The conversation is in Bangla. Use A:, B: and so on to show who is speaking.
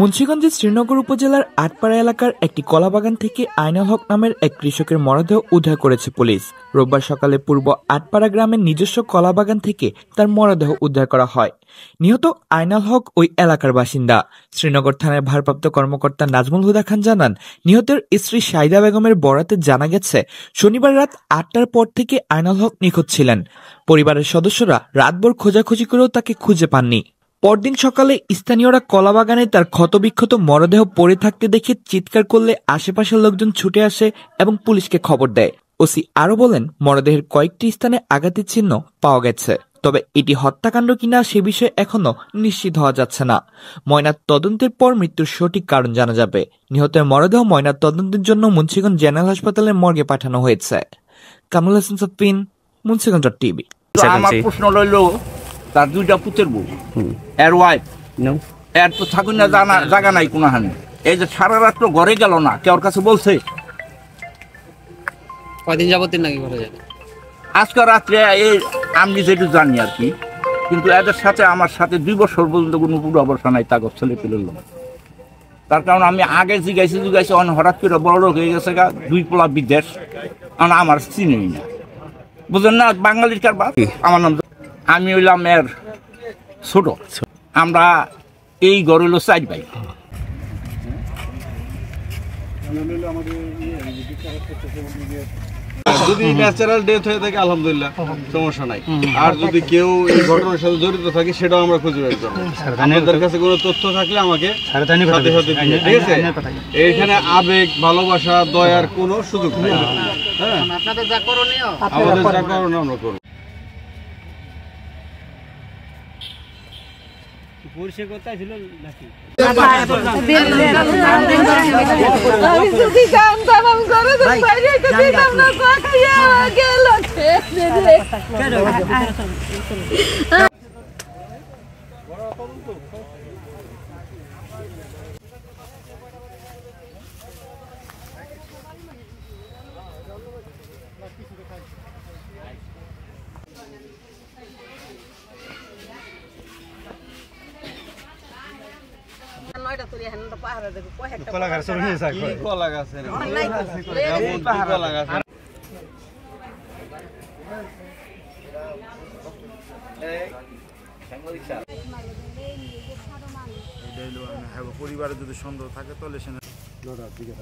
A: মুন্সিগঞ্জের শ্রীনগর উপজেলার আটপাড়া এলাকার একটি কলাবাগান থেকে আইনাল হক নামের এক কৃষকের মরদেহ উদ্ধার করেছে পুলিশ। রোববার সকালে পূর্ব আটপাড়া গ্রামের নিজস্ব কলাবাগান থেকে তার মরদেহ উদ্ধার করা হয়। নিহত আইনাল হক ওই এলাকার বাসিন্দা। শ্রীনগর থানার ভারপ্রাপ্ত কর্মকর্তা নাজমুল হুদা খান জানান, নিহতের স্ত্রী শাহিদা বেগমের বরাতে জানা গেছে শনিবার রাত ৮টার পর থেকে আইনাল হক নিখোঁজ ছিলেন। পরিবারের সদস্যরা রাতভর খোঁজাখুঁজি করেও তাকে খুঁজে পাননি। পরদিন সকালে স্থানীয়রা কলাবাগানে তার ক্ষতবিক্ষত মরদেহ পড়ে থাকতে দেখে চিৎকার করলে আশেপাশের লোকজন ছুটে আসে এবং পুলিশকে খবর দেয়। ওসি আরো বলেন, মরদেহের কয়েকটি স্থানে আঘাতের চিহ্ন পাওয়া গেছে, তবে এটি হত্যাকাণ্ড কিনা সে বিষয়ে এখনো নিশ্চিত হওয়া যাচ্ছে না। ময়নাত তদন্তের পর মৃত্যুর সঠিক কারণ জানা যাবে। নিহতের মরদেহ ময়নাত তদন্তের জন্য মুন্সিগঞ্জ জেনারেল হাসপাতালের মর্গে পাঠানো হয়েছে। কামরুল হাসান সাফিন, মুন্সিগঞ্জ টিভি।
B: আমার প্রশ্ন রইল, তার দুইটা পুতের বউ, এর ওয়াইফ, এর তো থাকুন না জায়গা নাই কোনো হানি। এই যে সারা রাত তো ঘরে গেল না, কেউর কাছে বলছে?
C: কয়দিন যাবত নাকি ঘরে যায়?
B: আজকে রাত্রে এই আমি যেটু জানি আর কি, কিন্তু এদের সাথে আমার সাথে 2 বছর পর্যন্ত কোনো পুরো অবস্থা নাই তাগর ছেলে পেলে। তার কারণ আমি আগে জিগাইছি অনেক হঠাৎ করে বড় লোক হয়ে গেছে, 2 পোলা বিদেশ, আমার চিনেই না, বুঝলেন না? বাঙালির কারবার। আমার নাম, আমি হইলাম এর ছোট। আমরা এই ঘর হইল 4 ভাই।
D: যদি ন্যাচারাল ডেথ হয়ে থাকে আলহামদুলিল্লাহ সমস্যা নাই, আর যদি কেউ এই ঘটনার সাথে জড়িত থাকে সেটাও আমরা খুঁজে বের করব। আপনাদের কাছে কোনো তথ্য থাকলে আমাকে সাথে সাথে দিন, ঠিক আছে? এইখানে আবেগ, ভালোবাসা, দয়ার কোনো সুযোগ নেই। হ্যাঁ, আপনাদের যা করণীয় আমাদের যা করণীয় আমরা করব।
C: পরিষ্কার করতে ছিল নাকি?
D: কলা গাছ কলা গাছ
E: পরিবারে যদি সন্দেহ থাকে তাহলে সে দিকে